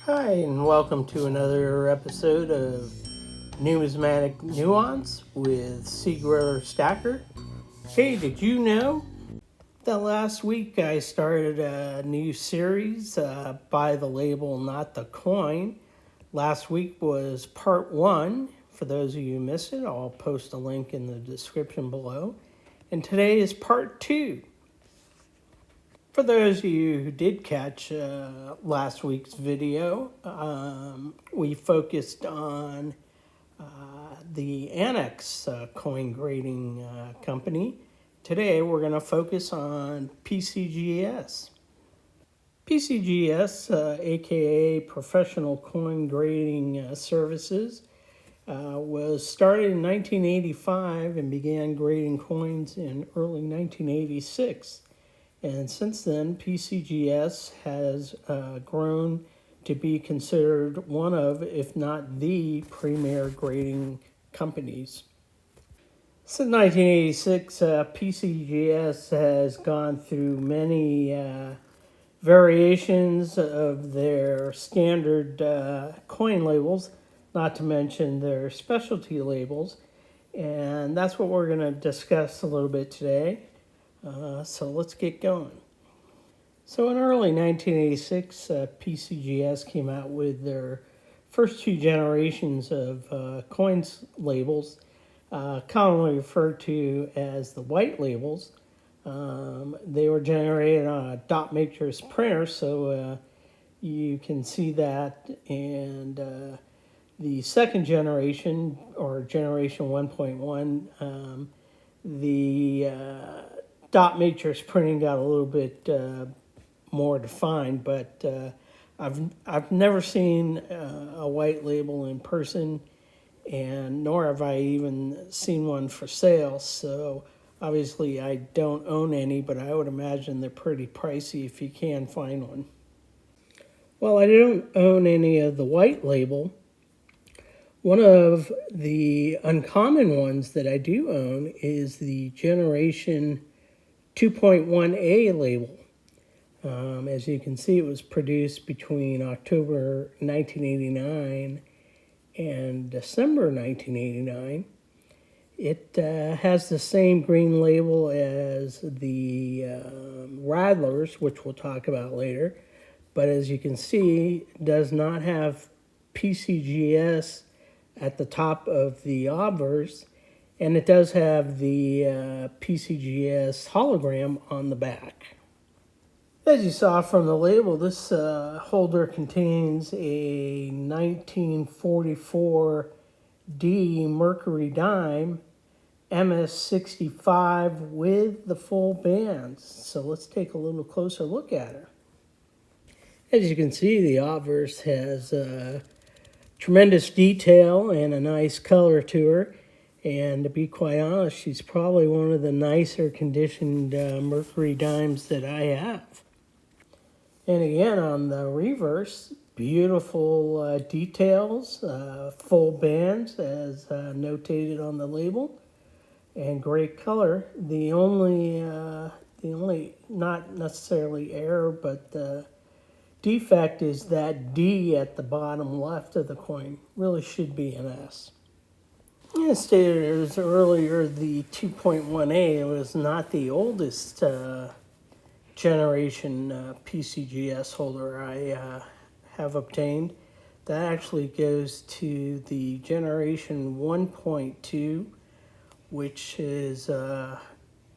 Hi, and welcome to another episode of Numismatic Nuance with Seagriller Stacker. Hey, did you know that last week I started a new series by the label Not the Coin? Last week was part one. For those of you who missed it, I'll post a link in the description below. And today is part two. For those of you who did catch last week's video, we focused on the Annex coin grading company. Today we're going to focus on PCGS. PCGS, aka Professional Coin Grading Services, was started in 1985 and began grading coins in early 1986. And since then, PCGS has grown to be considered one of, if not the premier grading companies. Since 1986, PCGS has gone through many variations of their standard coin labels, not to mention their specialty labels. And that's what we're going to discuss a little bit today. So let's get going. So in early 1986, PCGS came out with their first two generations of coins labels, commonly referred to as the white labels. They were generated on a dot matrix printer, so you can see that. And the second generation, or generation 1.1, the dot matrix printing got a little bit more defined, but I've never seen a white label in person, and nor have I even seen one for sale. So obviously I don't own any, but I would imagine they're pretty pricey if you can find one. Well, I don't own any of the white label. One of the uncommon ones that I do own is the Generation 2.1A label. As you can see, it was produced between October 1989 and December 1989. It has the same green label as the Radlers, which we'll talk about later, but as you can see, it does not have PCGS at the top of the obverse, and it does have the PCGS hologram on the back. As you saw from the label, this holder contains a 1944 D Mercury dime MS65 with the full bands. So let's take a little closer look at her. As you can see, the obverse has tremendous detail and a nice color to her. And to be quite honest, she's probably one of the nicer conditioned Mercury dimes that I have. And again, on the reverse, beautiful details, full bands as notated on the label, and great color. The only not necessarily error, but defect is that D at the bottom left of the coin. Really should be an S. As stated earlier, the 2.1A was not the oldest generation PCGS holder I have obtained. That actually goes to the generation 1.2, which is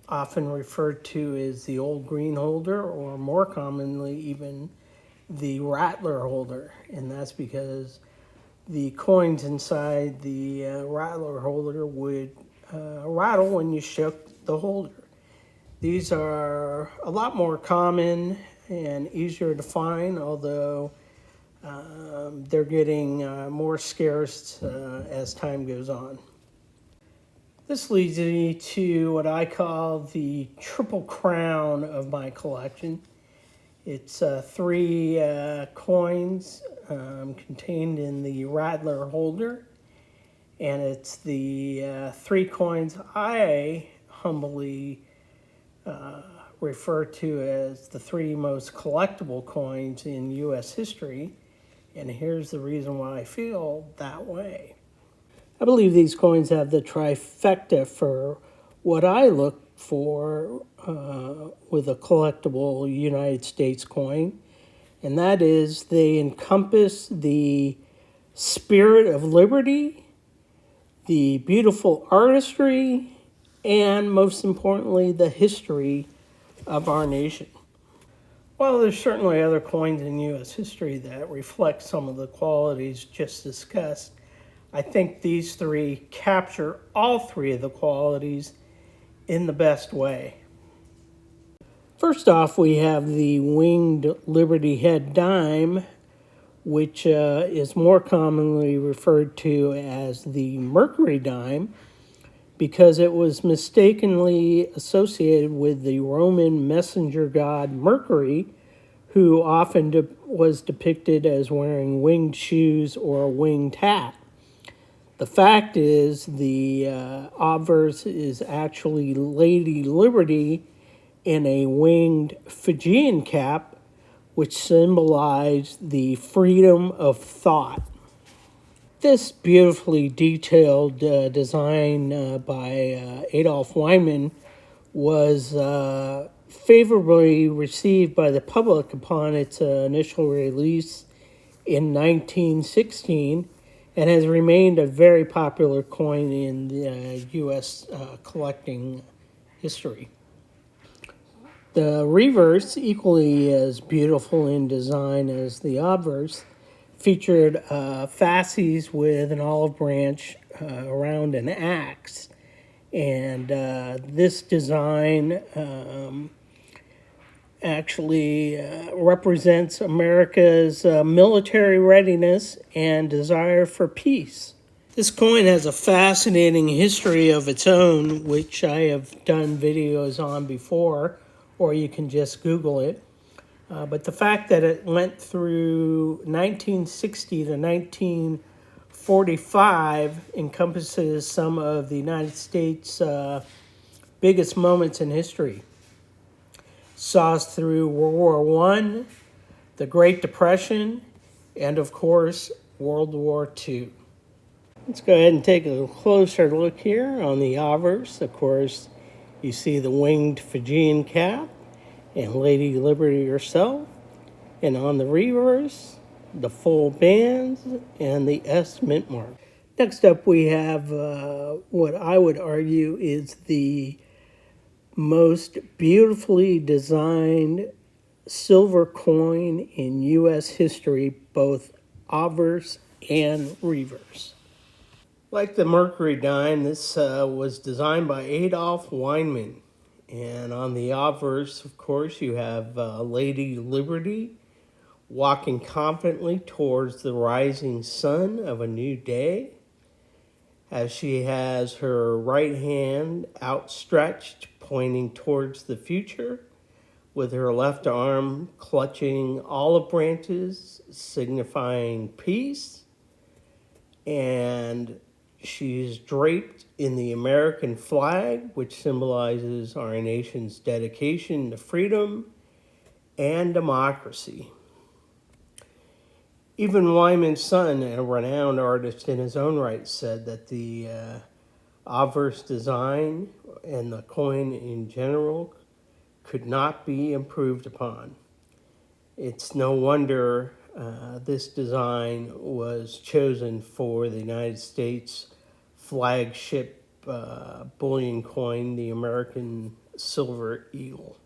often referred to as the old green holder, or more commonly even the Rattler holder. And that's because the coins inside the Rattler holder would rattle when you shook the holder. These are a lot more common and easier to find, although they're getting more scarce as time goes on. This leads me to what I call the triple crown of my collection. It's three coins contained in the Rattler holder, and it's the three coins I humbly refer to as the three most collectible coins in U.S. history. And here's the reason why I feel that way. I believe these coins have the trifecta for what I look for with a collectible United States coin, and that is they encompass the spirit of liberty, the beautiful artistry, and most importantly, the history of our nation. While there's certainly other coins in U.S. history that reflect some of the qualities just discussed, I think these three capture all three of the qualities in the best way. First off, we have the winged Liberty Head dime, which is more commonly referred to as the Mercury dime because it was mistakenly associated with the Roman messenger god Mercury, who often was depicted as wearing winged shoes or a winged hat. The fact is, the obverse is actually Lady Liberty in a winged Fijian cap, which symbolized the freedom of thought. This beautifully detailed design by Adolf Weinman was favorably received by the public upon its initial release in 1916 and has remained a very popular coin in the U.S. Collecting history. The reverse, equally as beautiful in design as the obverse, featured fasces with an olive branch around an axe. And this design actually represents America's military readiness and desire for peace. This coin has a fascinating history of its own, which I have done videos on before, or you can just Google it. But the fact that it went through 1960 to 1945 encompasses some of the United States' biggest moments in history. Saw us through World War I, the Great Depression, and of course, World War II. Let's go ahead and take a closer look here on the obverse. Of course, you see the winged Fijian cap and Lady Liberty herself. And on the reverse, the full bands and the S mint mark. Next up, we have what I would argue is the most beautifully designed silver coin in U.S. history, both obverse and reverse. Like the Mercury dime, this was designed by Adolf Weinman. And on the obverse, of course, you have Lady Liberty walking confidently towards the rising sun of a new day, as she has her right hand outstretched, pointing towards the future, with her left arm clutching olive branches, signifying peace. And she's draped in the American flag, which symbolizes our nation's dedication to freedom and democracy. Even Weinman's son, a renowned artist in his own right, said that the obverse design and the coin in general could not be improved upon. It's no wonder this design was chosen for the United States flagship bullion coin, the American Silver Eagle.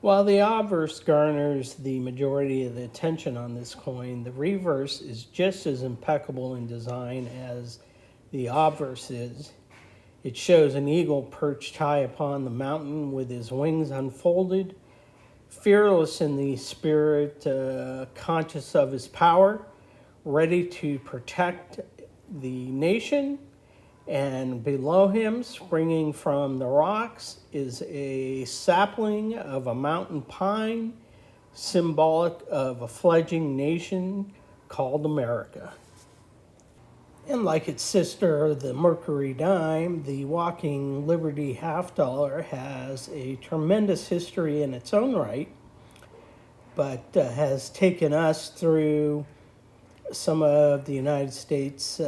While the obverse garners the majority of the attention on this coin, the reverse is just as impeccable in design as the obverse is. It shows an eagle perched high upon the mountain with his wings unfolded, fearless in the spirit, conscious of his power, ready to protect the nation. And below him, springing from the rocks, is a sapling of a mountain pine, symbolic of a fledgling nation called America. And like its sister, the Mercury dime, the Walking Liberty half dollar has a tremendous history in its own right, but has taken us through some of the United States'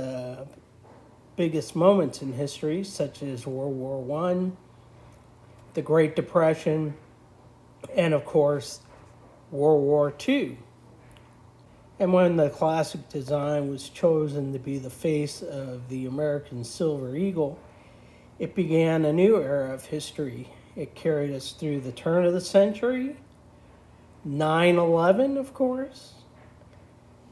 biggest moments in history, such as World War I, the Great Depression, and of course, World War II. And when the classic design was chosen to be the face of the American Silver Eagle, it began a new era of history. It carried us through the turn of the century, 9/11, of course,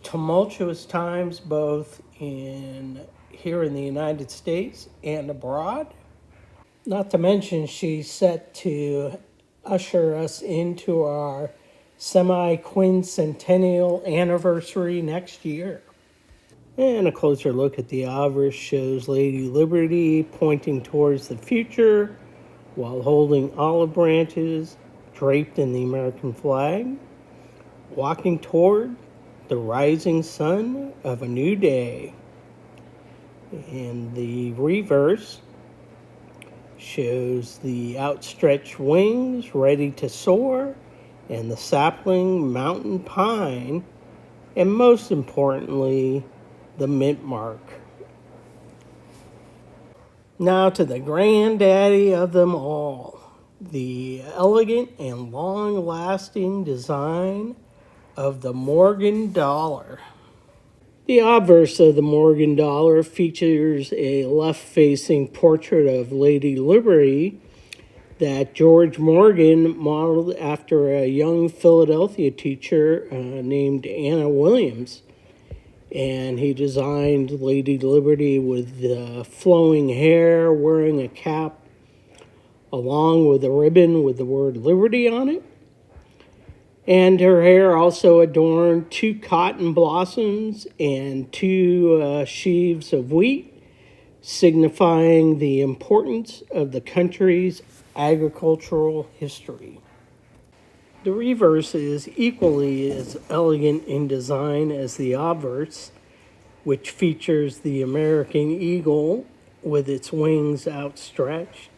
tumultuous times both here in the United States and abroad. Not to mention, she's set to usher us into our semi-quincentennial anniversary next year. And a closer look at the obverse shows Lady Liberty pointing towards the future while holding olive branches draped in the American flag, walking toward the rising sun of a new day. And the reverse shows the outstretched wings ready to soar, and the sapling mountain pine, and most importantly, the mint mark. Now to the granddaddy of them all, the elegant and long-lasting design of the Morgan dollar. The obverse of the Morgan dollar features a left-facing portrait of Lady Liberty that George Morgan modeled after a young Philadelphia teacher named Anna Williams. And he designed Lady Liberty with flowing hair, wearing a cap, along with a ribbon with the word Liberty on it. And her hair also adorned 2 cotton blossoms and 2 sheaves of wheat, signifying the importance of the country's agricultural history. The reverse is equally as elegant in design as the obverse, which features the American eagle with its wings outstretched,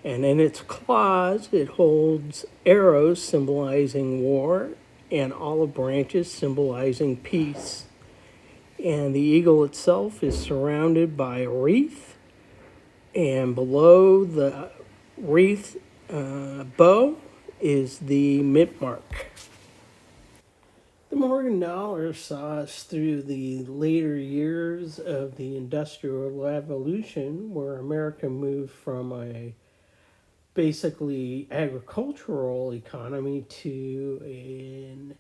and in its claws it holds arrows symbolizing war and olive branches symbolizing peace. And the eagle itself is surrounded by a wreath, and below the wreath bow is the mint mark. The Morgan dollar saw us through the later years of the Industrial Revolution, where America moved from a basically agricultural economy to an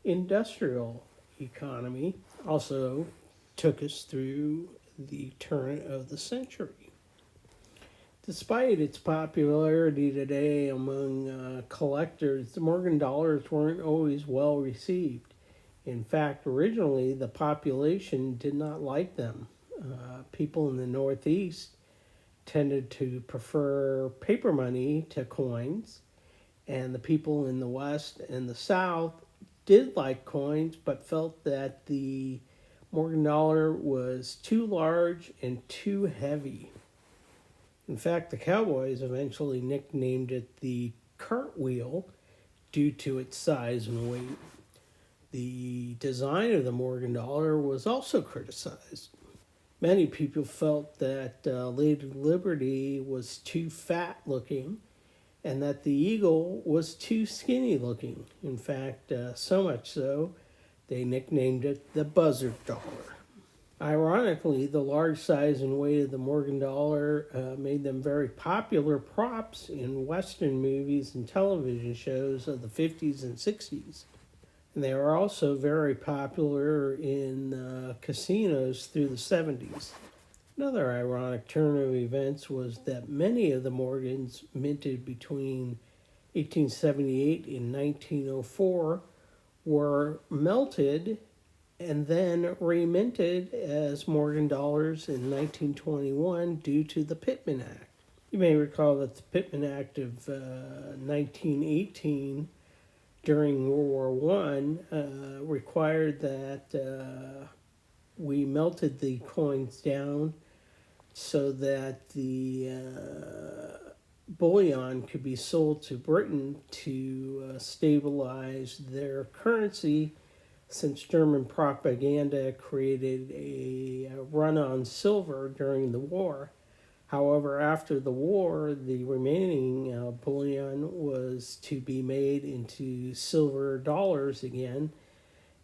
industrial economy. Also took us through the turn of the century. Despite its popularity today among collectors, the Morgan dollars weren't always well received. In fact, originally the population did not like them. People in the Northeast tended to prefer paper money to coins, and the people in the West and the South did like coins but felt that the Morgan dollar was too large and too heavy. In fact, the Cowboys eventually nicknamed it the cartwheel due to its size and weight. The design of the Morgan dollar was also criticized. Many people felt that Lady Liberty was too fat looking and that the eagle was too skinny looking. In fact, so much so, they nicknamed it the buzzard dollar. Ironically, the large size and weight of the Morgan dollar made them very popular props in Western movies and television shows of the 50s and 60s. And they were also very popular in casinos through the 70s. Another ironic turn of events was that many of the Morgans minted between 1878 and 1904 were melted and then reminted as Morgan dollars in 1921 due to the Pittman Act. You may recall that the Pittman Act of 1918 during World War I required that we melted the coins down so that the bullion could be sold to Britain to stabilize their currency since German propaganda created a run on silver during the war. However, after the war, the remaining bullion was to be made into silver dollars again,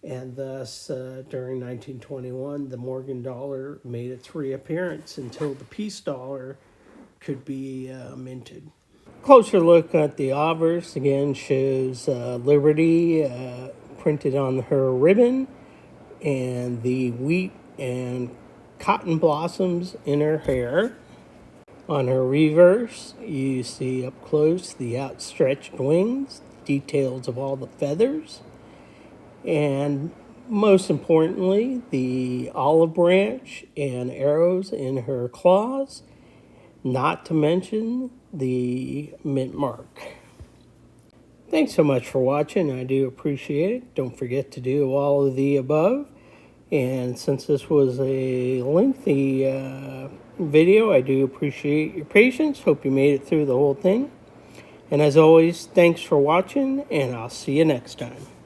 and thus during 1921, the Morgan dollar made its reappearance until the peace dollar could be minted. Closer look at the obverse again shows Liberty printed on her ribbon and the wheat and cotton blossoms in her hair. On her reverse, you see up close the outstretched wings, details of all the feathers, and most importantly, the olive branch and arrows in her claws, not to mention the mint mark. Thanks so much for watching. I do appreciate it. Don't forget to do all of the above. And since this was a lengthy video, I do appreciate your patience. Hope you made it through the whole thing. And as always, thanks for watching, and I'll see you next time.